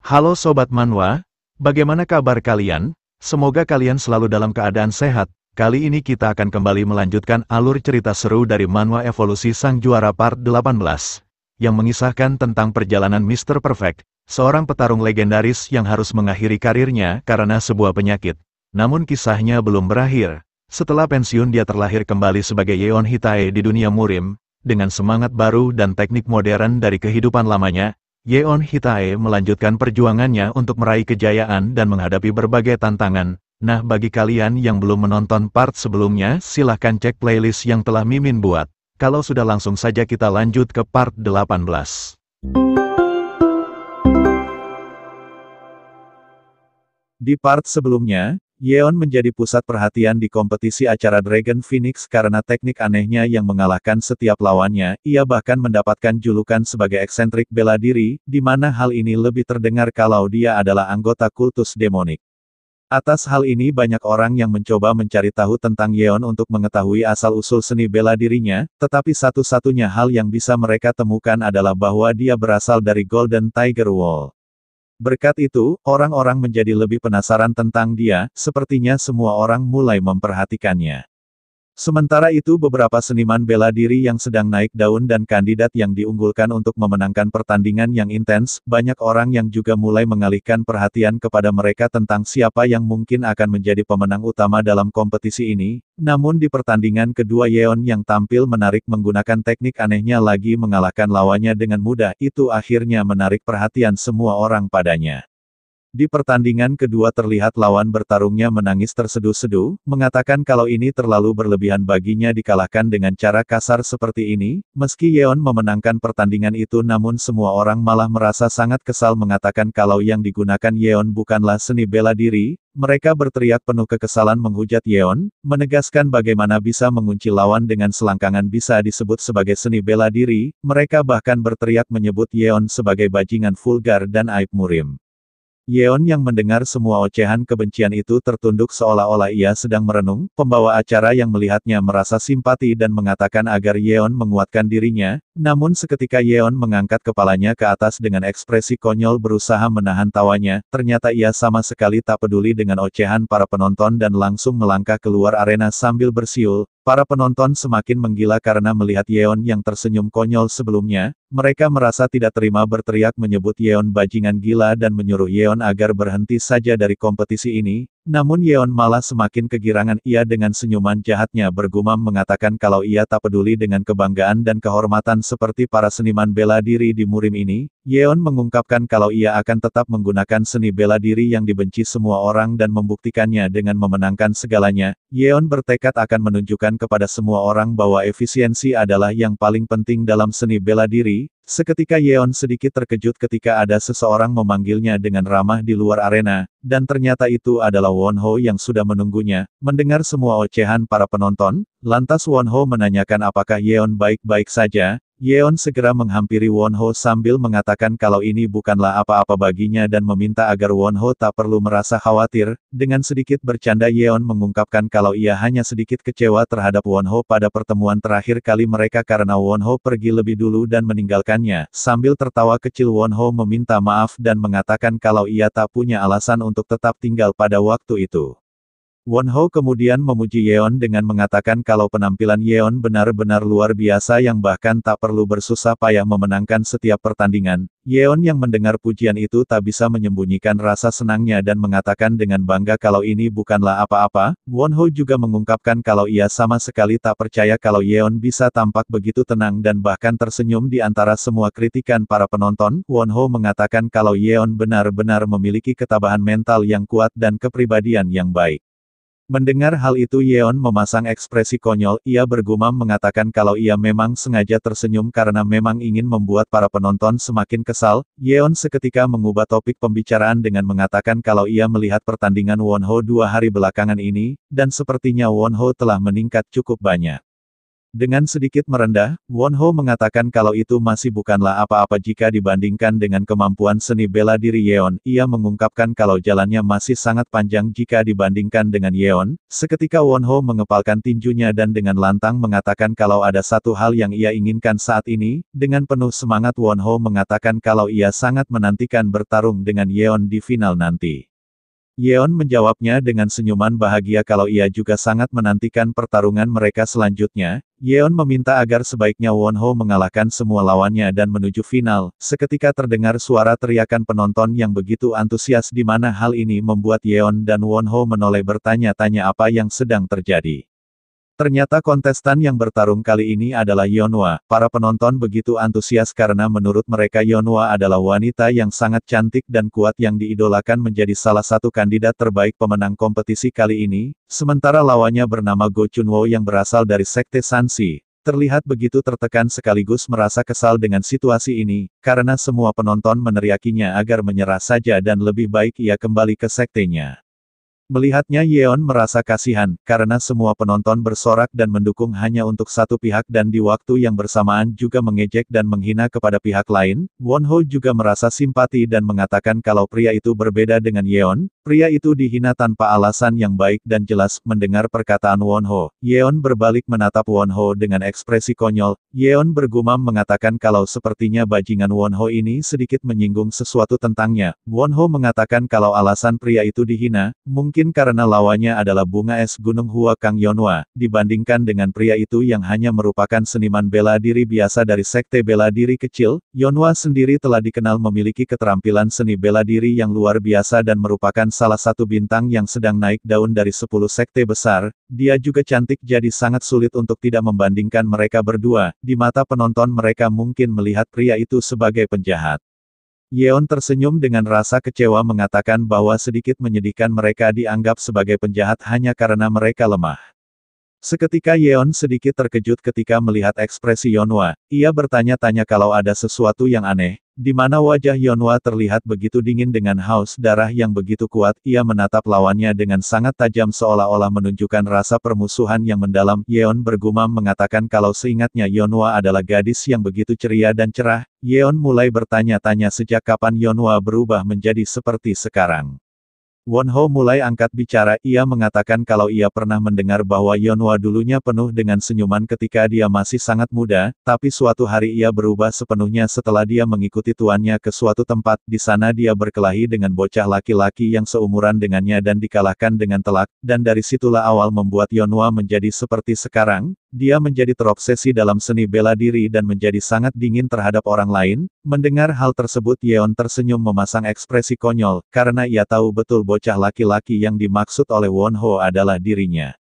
Halo Sobat Manhwa, bagaimana kabar kalian? Semoga kalian selalu dalam keadaan sehat. Kali ini kita akan kembali melanjutkan alur cerita seru dari Manhwa Evolusi Sang Juara Part 18, yang mengisahkan tentang perjalanan Mr. Perfect, seorang petarung legendaris yang harus mengakhiri karirnya karena sebuah penyakit. Namun kisahnya belum berakhir. Setelah pensiun dia terlahir kembali sebagai Yeon Hitae di dunia Murim, dengan semangat baru dan teknik modern dari kehidupan lamanya. Yeon Hitae melanjutkan perjuangannya untuk meraih kejayaan dan menghadapi berbagai tantangan. Nah, bagi kalian yang belum menonton part sebelumnya, silahkan cek playlist yang telah Mimin buat. Kalau sudah, langsung saja kita lanjut ke part 18. Di part sebelumnya, Yeon menjadi pusat perhatian di kompetisi acara Dragon Phoenix karena teknik anehnya yang mengalahkan setiap lawannya. Ia bahkan mendapatkan julukan sebagai eksentrik bela diri, di mana hal ini lebih terdengar kalau dia adalah anggota kultus demonik. Atas hal ini banyak orang yang mencoba mencari tahu tentang Yeon untuk mengetahui asal-usul seni bela dirinya, tetapi satu-satunya hal yang bisa mereka temukan adalah bahwa dia berasal dari Golden Tiger Wall. Berkat itu, orang-orang menjadi lebih penasaran tentang dia, sepertinya semua orang mulai memperhatikannya. Sementara itu beberapa seniman bela diri yang sedang naik daun dan kandidat yang diunggulkan untuk memenangkan pertandingan yang intens, banyak orang yang juga mulai mengalihkan perhatian kepada mereka tentang siapa yang mungkin akan menjadi pemenang utama dalam kompetisi ini. Namun di pertandingan kedua Yeon yang tampil menarik menggunakan teknik anehnya lagi mengalahkan lawannya dengan mudah, itu akhirnya menarik perhatian semua orang padanya. Di pertandingan kedua terlihat lawan bertarungnya menangis terseduh-seduh, mengatakan kalau ini terlalu berlebihan baginya dikalahkan dengan cara kasar seperti ini. Meski Yeon memenangkan pertandingan itu, namun semua orang malah merasa sangat kesal mengatakan kalau yang digunakan Yeon bukanlah seni bela diri. Mereka berteriak penuh kekesalan menghujat Yeon, menegaskan bagaimana bisa mengunci lawan dengan selangkangan bisa disebut sebagai seni bela diri. Mereka bahkan berteriak menyebut Yeon sebagai bajingan vulgar dan aib murim. Yeon yang mendengar semua ocehan kebencian itu tertunduk seolah-olah ia sedang merenung. Pembawa acara yang melihatnya merasa simpati dan mengatakan agar Yeon menguatkan dirinya, namun seketika Yeon mengangkat kepalanya ke atas dengan ekspresi konyol berusaha menahan tawanya, ternyata ia sama sekali tak peduli dengan ocehan para penonton dan langsung melangkah keluar arena sambil bersiul. Para penonton semakin menggila karena melihat Yeon yang tersenyum konyol sebelumnya. Mereka merasa tidak terima berteriak menyebut Yeon bajingan gila dan menyuruh Yeon agar berhenti saja dari kompetisi ini. Namun Yeon malah semakin kegirangan. Ia dengan senyuman jahatnya bergumam mengatakan kalau ia tak peduli dengan kebanggaan dan kehormatan seperti para seniman bela diri di Murim ini. Yeon mengungkapkan kalau ia akan tetap menggunakan seni bela diri yang dibenci semua orang dan membuktikannya dengan memenangkan segalanya. Yeon bertekad akan menunjukkan kepada semua orang bahwa efisiensi adalah yang paling penting dalam seni bela diri. Seketika Yeon sedikit terkejut ketika ada seseorang memanggilnya dengan ramah di luar arena, dan ternyata itu adalah Wonho yang sudah menunggunya. Mendengar semua ocehan para penonton, lantas Wonho menanyakan apakah Yeon baik-baik saja. Yeon segera menghampiri Wonho sambil mengatakan kalau ini bukanlah apa-apa baginya dan meminta agar Wonho tak perlu merasa khawatir. Dengan sedikit bercanda Yeon mengungkapkan kalau ia hanya sedikit kecewa terhadap Wonho pada pertemuan terakhir kali mereka karena Wonho pergi lebih dulu dan meninggalkannya. Sambil tertawa kecil Wonho meminta maaf dan mengatakan kalau ia tak punya alasan untuk tetap tinggal pada waktu itu. Wonho kemudian memuji Yeon dengan mengatakan kalau penampilan Yeon benar-benar luar biasa yang bahkan tak perlu bersusah payah memenangkan setiap pertandingan. Yeon yang mendengar pujian itu tak bisa menyembunyikan rasa senangnya dan mengatakan dengan bangga kalau ini bukanlah apa-apa. Wonho juga mengungkapkan kalau ia sama sekali tak percaya kalau Yeon bisa tampak begitu tenang dan bahkan tersenyum di antara semua kritikan para penonton. Wonho mengatakan kalau Yeon benar-benar memiliki ketabahan mental yang kuat dan kepribadian yang baik. Mendengar hal itu Yeon memasang ekspresi konyol, ia bergumam mengatakan kalau ia memang sengaja tersenyum karena memang ingin membuat para penonton semakin kesal. Yeon seketika mengubah topik pembicaraan dengan mengatakan kalau ia melihat pertandingan Wonho 2 hari belakangan ini, dan sepertinya Wonho telah meningkat cukup banyak. Dengan sedikit merendah, Wonho mengatakan kalau itu masih bukanlah apa-apa jika dibandingkan dengan kemampuan seni bela diri Yeon. Ia mengungkapkan kalau jalannya masih sangat panjang jika dibandingkan dengan Yeon. Seketika Wonho mengepalkan tinjunya dan dengan lantang mengatakan kalau ada satu hal yang ia inginkan saat ini. Dengan penuh semangat Wonho mengatakan kalau ia sangat menantikan bertarung dengan Yeon di final nanti. Yeon menjawabnya dengan senyuman bahagia kalau ia juga sangat menantikan pertarungan mereka selanjutnya. Yeon meminta agar sebaiknya Wonho mengalahkan semua lawannya dan menuju final. Seketika terdengar suara teriakan penonton yang begitu antusias di mana hal ini membuat Yeon dan Wonho menoleh bertanya-tanya apa yang sedang terjadi. Ternyata kontestan yang bertarung kali ini adalah Yeonhwa. Para penonton begitu antusias karena menurut mereka Yeonhwa adalah wanita yang sangat cantik dan kuat yang diidolakan menjadi salah satu kandidat terbaik pemenang kompetisi kali ini, sementara lawannya bernama Go Chunwoo yang berasal dari sekte Sansi. Terlihat begitu tertekan sekaligus merasa kesal dengan situasi ini, karena semua penonton meneriakinya agar menyerah saja dan lebih baik ia kembali ke sektenya. Melihatnya Yeon merasa kasihan, karena semua penonton bersorak dan mendukung hanya untuk satu pihak dan di waktu yang bersamaan juga mengejek dan menghina kepada pihak lain. Wonho juga merasa simpati dan mengatakan kalau pria itu berbeda dengan Yeon. Pria itu dihina tanpa alasan yang baik dan jelas. Mendengar perkataan Wonho, Yeon berbalik menatap Wonho dengan ekspresi konyol. Yeon bergumam mengatakan kalau sepertinya bajingan Wonho ini sedikit menyinggung sesuatu tentangnya. Wonho mengatakan kalau alasan pria itu dihina, mungkin karena lawannya adalah bunga es Gunung Hua Kang Yeonhwa, dibandingkan dengan pria itu yang hanya merupakan seniman bela diri biasa dari sekte bela diri kecil. Yeonhwa sendiri telah dikenal memiliki keterampilan seni bela diri yang luar biasa dan merupakan salah satu bintang yang sedang naik daun dari 10 sekte besar. Dia juga cantik jadi sangat sulit untuk tidak membandingkan mereka berdua. Di mata penonton mereka mungkin melihat pria itu sebagai penjahat. Yeon tersenyum dengan rasa kecewa mengatakan bahwa sedikit menyedihkan mereka dianggap sebagai penjahat hanya karena mereka lemah. Seketika Yeon sedikit terkejut ketika melihat ekspresi Yeonhwa. Ia bertanya-tanya kalau ada sesuatu yang aneh, di mana wajah Yeonhwa terlihat begitu dingin dengan haus darah yang begitu kuat. Ia menatap lawannya dengan sangat tajam seolah-olah menunjukkan rasa permusuhan yang mendalam. Yeon bergumam mengatakan kalau seingatnya Yeonhwa adalah gadis yang begitu ceria dan cerah. Yeon mulai bertanya-tanya sejak kapan Yeonhwa berubah menjadi seperti sekarang. Wonho mulai angkat bicara. Ia mengatakan kalau ia pernah mendengar bahwa Yeonhwa dulunya penuh dengan senyuman ketika dia masih sangat muda, tapi suatu hari ia berubah sepenuhnya setelah dia mengikuti tuannya ke suatu tempat. Di sana dia berkelahi dengan bocah laki-laki yang seumuran dengannya dan dikalahkan dengan telak, dan dari situlah awal membuat Yeonhwa menjadi seperti sekarang. Dia menjadi terobsesi dalam seni bela diri dan menjadi sangat dingin terhadap orang lain. Mendengar hal tersebut Yeon tersenyum memasang ekspresi konyol, karena ia tahu betul bocah laki-laki yang dimaksud oleh Wonho adalah dirinya.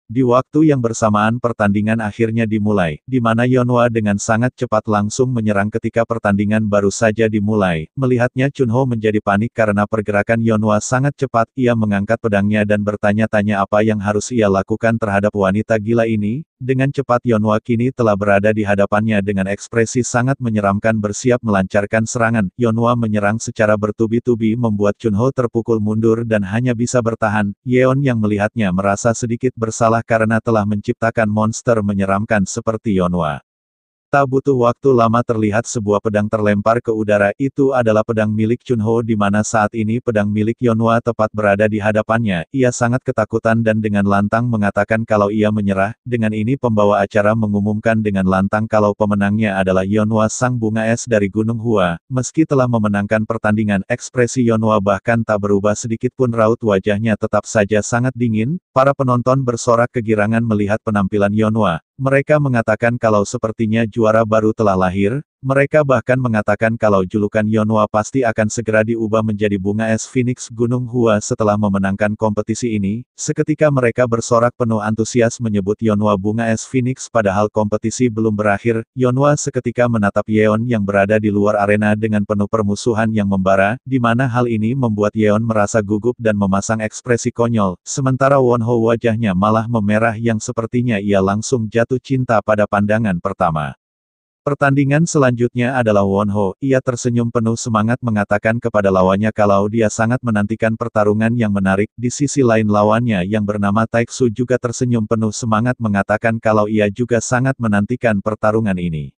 Di waktu yang bersamaan pertandingan akhirnya dimulai, di mana Yeonhwa dengan sangat cepat langsung menyerang ketika pertandingan baru saja dimulai. Melihatnya Chunho menjadi panik karena pergerakan Yeonhwa sangat cepat. Ia mengangkat pedangnya dan bertanya-tanya apa yang harus ia lakukan terhadap wanita gila ini. Dengan cepat Yeonhwa kini telah berada di hadapannya dengan ekspresi sangat menyeramkan bersiap melancarkan serangan. Yeonhwa menyerang secara bertubi-tubi membuat Chunho terpukul mundur dan hanya bisa bertahan. Yeon yang melihatnya merasa sedikit bersalah karena telah menciptakan monster menyeramkan seperti Yeonhwa. Tak butuh waktu lama terlihat sebuah pedang terlempar ke udara. Itu adalah pedang milik Chunho di mana saat ini pedang milik Yeonhwa tepat berada di hadapannya. Ia sangat ketakutan dan dengan lantang mengatakan kalau ia menyerah. Dengan ini pembawa acara mengumumkan dengan lantang kalau pemenangnya adalah Yeonhwa sang bunga es dari Gunung Hua. Meski telah memenangkan pertandingan, ekspresi Yeonhwa bahkan tak berubah sedikit pun, raut wajahnya tetap saja sangat dingin. Para penonton bersorak kegirangan melihat penampilan Yeonhwa. Mereka mengatakan kalau sepertinya juara baru telah lahir. Mereka bahkan mengatakan kalau julukan Yeonhwa pasti akan segera diubah menjadi bunga es Phoenix Gunung Hua setelah memenangkan kompetisi ini. Seketika mereka bersorak penuh antusias menyebut Yeonhwa bunga es Phoenix padahal kompetisi belum berakhir. Yeonhwa seketika menatap Yeon yang berada di luar arena dengan penuh permusuhan yang membara, di mana hal ini membuat Yeon merasa gugup dan memasang ekspresi konyol. Sementara Wonho wajahnya malah memerah yang sepertinya ia langsung jatuh cinta pada pandangan pertama. Pertandingan selanjutnya adalah Wonho. Ia tersenyum penuh semangat mengatakan kepada lawannya kalau dia sangat menantikan pertarungan yang menarik. Di sisi lain lawannya yang bernama Taeksu juga tersenyum penuh semangat mengatakan kalau ia juga sangat menantikan pertarungan ini.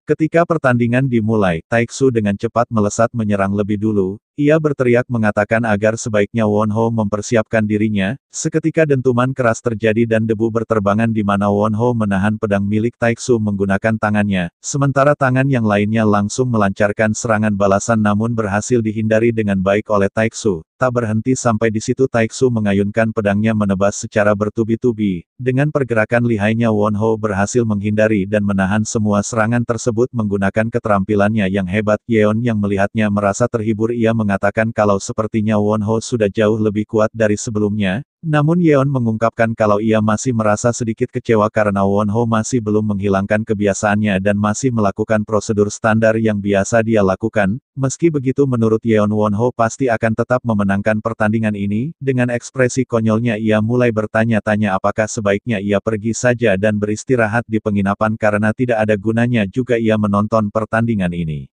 Ketika pertandingan dimulai, Taeksu dengan cepat melesat menyerang lebih dulu. Ia berteriak mengatakan agar sebaiknya Wonho mempersiapkan dirinya. Seketika dentuman keras terjadi dan debu berterbangan di mana Wonho menahan pedang milik Taeksu menggunakan tangannya, sementara tangan yang lainnya langsung melancarkan serangan balasan namun berhasil dihindari dengan baik oleh Taeksu. Tak berhenti sampai di situ Taeksu mengayunkan pedangnya menebas secara bertubi-tubi. Dengan pergerakan lihainya Wonho berhasil menghindari dan menahan semua serangan tersebut menggunakan keterampilannya yang hebat. Yeon yang melihatnya merasa terhibur. Ia mengatakan kalau sepertinya Wonho sudah jauh lebih kuat dari sebelumnya. Namun Yeon mengungkapkan kalau ia masih merasa sedikit kecewa karena Wonho masih belum menghilangkan kebiasaannya dan masih melakukan prosedur standar yang biasa dia lakukan. Meski begitu menurut Yeon Wonho pasti akan tetap memenangkan pertandingan ini. Dengan ekspresi konyolnya ia mulai bertanya-tanya apakah sebaiknya ia pergi saja dan beristirahat di penginapan karena tidak ada gunanya juga ia menonton pertandingan ini.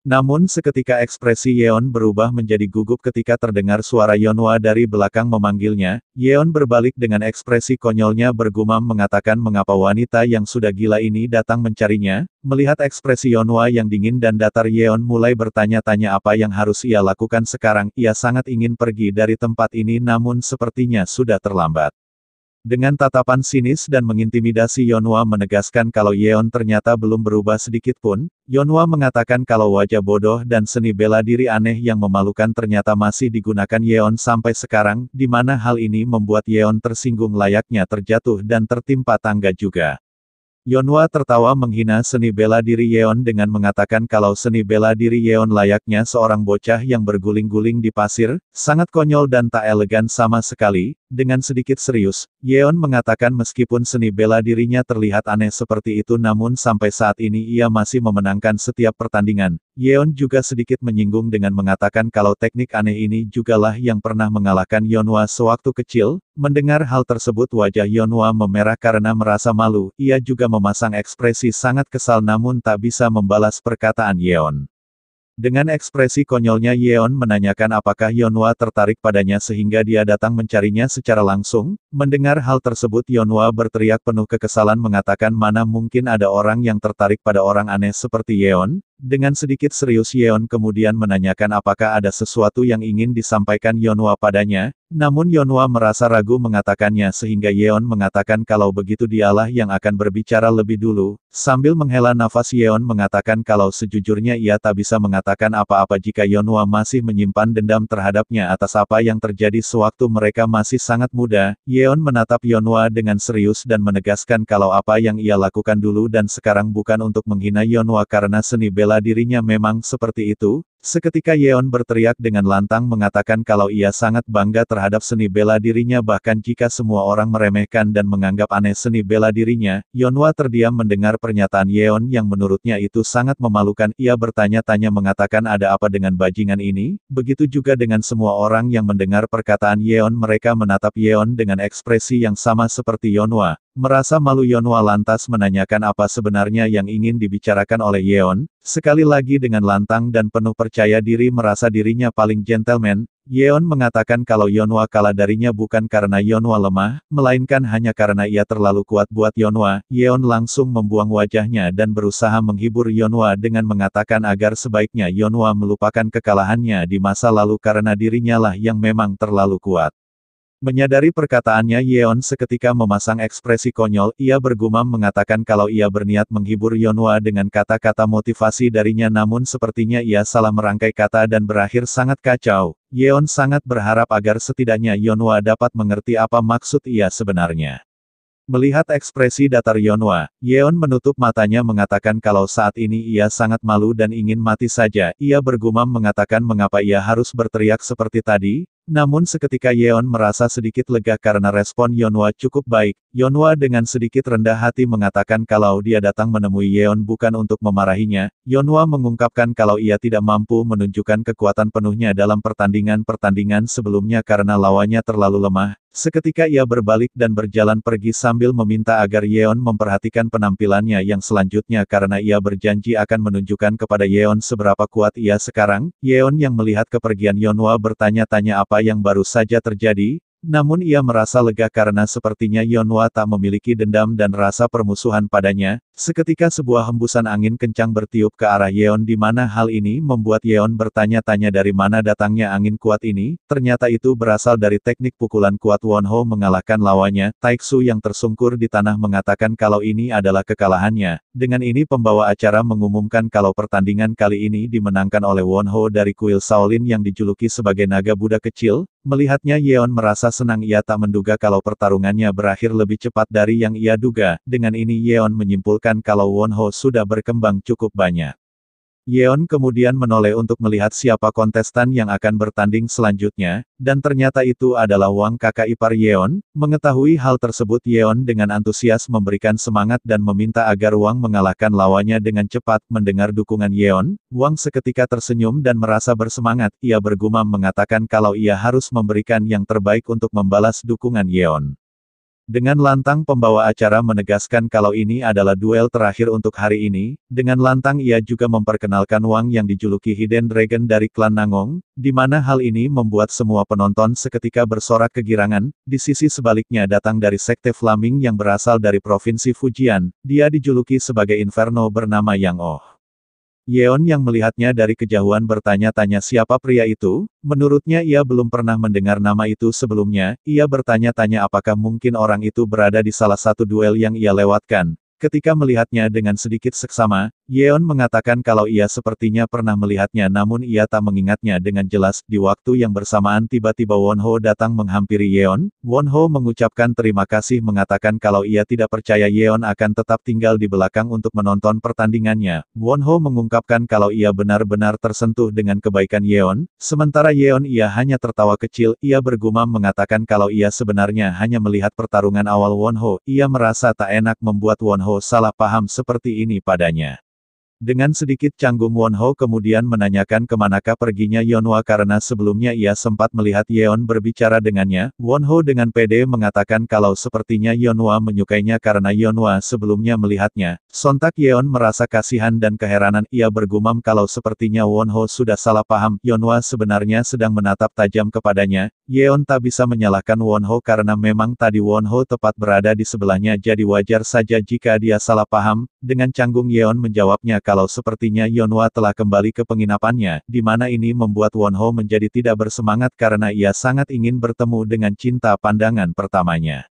Namun seketika ekspresi Yeon berubah menjadi gugup ketika terdengar suara Yeonhwa dari belakang memanggilnya. Yeon berbalik dengan ekspresi konyolnya bergumam mengatakan mengapa wanita yang sudah gila ini datang mencarinya. Melihat ekspresi Yeonhwa yang dingin dan datar Yeon mulai bertanya-tanya apa yang harus ia lakukan sekarang. Ia sangat ingin pergi dari tempat ini namun sepertinya sudah terlambat. Dengan tatapan sinis dan mengintimidasi Yeonhwa menegaskan kalau Yeon ternyata belum berubah sedikit pun. Yeonhwa mengatakan kalau wajah bodoh dan seni bela diri aneh yang memalukan ternyata masih digunakan Yeon sampai sekarang, di mana hal ini membuat Yeon tersinggung layaknya terjatuh dan tertimpa tangga juga. Yeonhwa tertawa menghina seni bela diri Yeon dengan mengatakan kalau seni bela diri Yeon layaknya seorang bocah yang berguling-guling di pasir, sangat konyol dan tak elegan sama sekali. Dengan sedikit serius, Yeon mengatakan meskipun seni bela dirinya terlihat aneh seperti itu namun sampai saat ini ia masih memenangkan setiap pertandingan. Yeon juga sedikit menyinggung dengan mengatakan kalau teknik aneh ini jugalah yang pernah mengalahkan Yeonhwa sewaktu kecil. Mendengar hal tersebut wajah Yeonhwa memerah karena merasa malu. Ia juga memasang ekspresi sangat kesal namun tak bisa membalas perkataan Yeon. Dengan ekspresi konyolnya Yeon menanyakan apakah Yeonhwa tertarik padanya sehingga dia datang mencarinya secara langsung. Mendengar hal tersebut Yeonhwa berteriak penuh kekesalan mengatakan mana mungkin ada orang yang tertarik pada orang aneh seperti Yeon. Dengan sedikit serius Yeon kemudian menanyakan apakah ada sesuatu yang ingin disampaikan Yeonhwa padanya. Namun Yeonhwa merasa ragu mengatakannya sehingga Yeon mengatakan kalau begitu dialah yang akan berbicara lebih dulu. Sambil menghela nafas Yeon mengatakan kalau sejujurnya ia tak bisa mengatakan apa-apa jika Yeonhwa masih menyimpan dendam terhadapnya atas apa yang terjadi sewaktu mereka masih sangat muda. Yeon menatap Yeonhwa dengan serius dan menegaskan kalau apa yang ia lakukan dulu dan sekarang bukan untuk menghina Yeonhwa karena seni bela dirinya memang seperti itu. Seketika Yeon berteriak dengan lantang mengatakan kalau ia sangat bangga terhadap seni bela dirinya bahkan jika semua orang meremehkan dan menganggap aneh seni bela dirinya. Yeonhwa terdiam mendengar pernyataan Yeon yang menurutnya itu sangat memalukan. Ia bertanya-tanya mengatakan ada apa dengan bajingan ini. Begitu juga dengan semua orang yang mendengar perkataan Yeon mereka menatap Yeon dengan ekspresi yang sama seperti Yeonhwa. Merasa malu Yeonhwa lantas menanyakan apa sebenarnya yang ingin dibicarakan oleh Yeon. Sekali lagi dengan lantang dan penuh percaya diri merasa dirinya paling gentleman, Yeon mengatakan kalau Yeonhwa kalah darinya bukan karena Yeonhwa lemah, melainkan hanya karena ia terlalu kuat buat Yeonhwa. Yeon langsung membuang wajahnya dan berusaha menghibur Yeonhwa dengan mengatakan agar sebaiknya Yeonhwa melupakan kekalahannya di masa lalu karena dirinya lah yang memang terlalu kuat. Menyadari perkataannya Yeon seketika memasang ekspresi konyol, ia bergumam mengatakan kalau ia berniat menghibur Yeonhwa dengan kata-kata motivasi darinya namun sepertinya ia salah merangkai kata dan berakhir sangat kacau. Yeon sangat berharap agar setidaknya Yeonhwa dapat mengerti apa maksud ia sebenarnya. Melihat ekspresi datar Yeonhwa, Yeon menutup matanya mengatakan kalau saat ini ia sangat malu dan ingin mati saja. Ia bergumam mengatakan mengapa ia harus berteriak seperti tadi. Namun seketika Yeon merasa sedikit lega karena respon Yeonhwa cukup baik. Yeonhwa dengan sedikit rendah hati mengatakan kalau dia datang menemui Yeon bukan untuk memarahinya. Yeonhwa mengungkapkan kalau ia tidak mampu menunjukkan kekuatan penuhnya dalam pertandingan-pertandingan sebelumnya karena lawannya terlalu lemah. Seketika ia berbalik dan berjalan pergi sambil meminta agar Yeon memperhatikan penampilannya yang selanjutnya karena ia berjanji akan menunjukkan kepada Yeon seberapa kuat ia sekarang. Yeon yang melihat kepergian Yeonhwa bertanya-tanya apa yang baru saja terjadi, namun ia merasa lega karena sepertinya Yeonhwa tak memiliki dendam dan rasa permusuhan padanya. Seketika sebuah hembusan angin kencang bertiup ke arah Yeon di mana hal ini membuat Yeon bertanya-tanya dari mana datangnya angin kuat ini. Ternyata itu berasal dari teknik pukulan kuat Wonho mengalahkan lawannya. Taeksu yang tersungkur di tanah mengatakan kalau ini adalah kekalahannya. Dengan ini pembawa acara mengumumkan kalau pertandingan kali ini dimenangkan oleh Wonho dari kuil Shaolin yang dijuluki sebagai naga Buddha kecil. Melihatnya Yeon merasa senang, ia tak menduga kalau pertarungannya berakhir lebih cepat dari yang ia duga. Dengan ini Yeon menyimpulkan kalau Wonho sudah berkembang cukup banyak. Yeon kemudian menoleh untuk melihat siapa kontestan yang akan bertanding selanjutnya, dan ternyata itu adalah Wang, kakak ipar Yeon. Mengetahui hal tersebut Yeon dengan antusias memberikan semangat dan meminta agar Wang mengalahkan lawannya dengan cepat. Mendengar dukungan Yeon, Wang seketika tersenyum dan merasa bersemangat. Ia bergumam mengatakan kalau ia harus memberikan yang terbaik untuk membalas dukungan Yeon. Dengan lantang pembawa acara menegaskan kalau ini adalah duel terakhir untuk hari ini. Dengan lantang ia juga memperkenalkan Wang yang dijuluki Hidden Dragon dari klan Nangong, di mana hal ini membuat semua penonton seketika bersorak kegirangan. Di sisi sebaliknya datang dari sekte Flaming yang berasal dari provinsi Fujian, dia dijuluki sebagai Inferno bernama Yang Oh. Yeon yang melihatnya dari kejauhan bertanya-tanya siapa pria itu. Menurutnya ia belum pernah mendengar nama itu sebelumnya. Ia bertanya-tanya apakah mungkin orang itu berada di salah satu duel yang ia lewatkan. Ketika melihatnya dengan sedikit seksama, Yeon mengatakan kalau ia sepertinya pernah melihatnya namun ia tak mengingatnya dengan jelas. Di waktu yang bersamaan tiba-tiba Wonho datang menghampiri Yeon. Wonho mengucapkan terima kasih mengatakan kalau ia tidak percaya Yeon akan tetap tinggal di belakang untuk menonton pertandingannya. Wonho mengungkapkan kalau ia benar-benar tersentuh dengan kebaikan Yeon. Sementara Yeon ia hanya tertawa kecil. Ia bergumam mengatakan kalau ia sebenarnya hanya melihat pertarungan awal Wonho. Ia merasa tak enak membuat Wonho salah paham seperti ini padanya. Dengan sedikit canggung Wonho kemudian menanyakan kemanakah perginya Yeonhwa karena sebelumnya ia sempat melihat Yeon berbicara dengannya. Wonho dengan pede mengatakan kalau sepertinya Yeonhwa menyukainya karena Yeonhwa sebelumnya melihatnya. Sontak Yeon merasa kasihan dan keheranan. Ia bergumam kalau sepertinya Wonho sudah salah paham. Yeonhwa sebenarnya sedang menatap tajam kepadanya. Yeon tak bisa menyalahkan Wonho karena memang tadi Wonho tepat berada di sebelahnya jadi wajar saja jika dia salah paham. Dengan canggung Yeon menjawabnya kalau sepertinya Yeonhwa telah kembali ke penginapannya, di mana ini membuat Wonho menjadi tidak bersemangat karena ia sangat ingin bertemu dengan cinta pandangan pertamanya.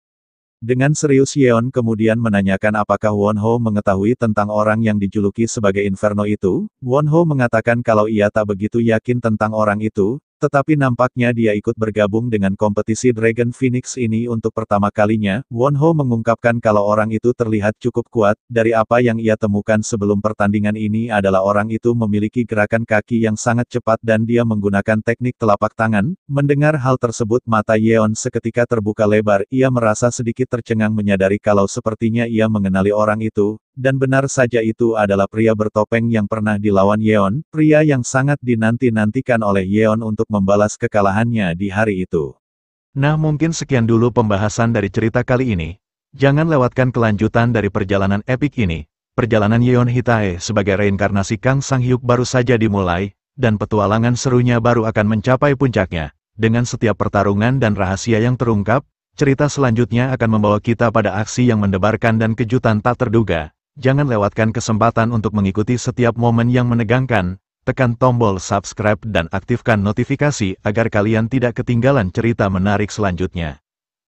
Dengan serius Yeon kemudian menanyakan apakah Wonho mengetahui tentang orang yang dijuluki sebagai Inferno itu. Wonho mengatakan kalau ia tak begitu yakin tentang orang itu, tetapi nampaknya dia ikut bergabung dengan kompetisi Dragon Phoenix ini untuk pertama kalinya. Wonho mengungkapkan kalau orang itu terlihat cukup kuat. Dari apa yang ia temukan sebelum pertandingan ini adalah orang itu memiliki gerakan kaki yang sangat cepat dan dia menggunakan teknik telapak tangan. Mendengar hal tersebut mata Yeon seketika terbuka lebar. Ia merasa sedikit tercengang menyadari kalau sepertinya ia mengenali orang itu. Dan benar saja itu adalah pria bertopeng yang pernah dilawan Yeon, pria yang sangat dinanti-nantikan oleh Yeon untuk membalas kekalahannya di hari itu. Nah mungkin sekian dulu pembahasan dari cerita kali ini. Jangan lewatkan kelanjutan dari perjalanan epik ini. Perjalanan Yeon Hitae sebagai reinkarnasi Kang Sang Hyuk baru saja dimulai, dan petualangan serunya baru akan mencapai puncaknya. Dengan setiap pertarungan dan rahasia yang terungkap, cerita selanjutnya akan membawa kita pada aksi yang mendebarkan dan kejutan tak terduga. Jangan lewatkan kesempatan untuk mengikuti setiap momen yang menegangkan. Tekan tombol subscribe dan aktifkan notifikasi agar kalian tidak ketinggalan cerita menarik selanjutnya.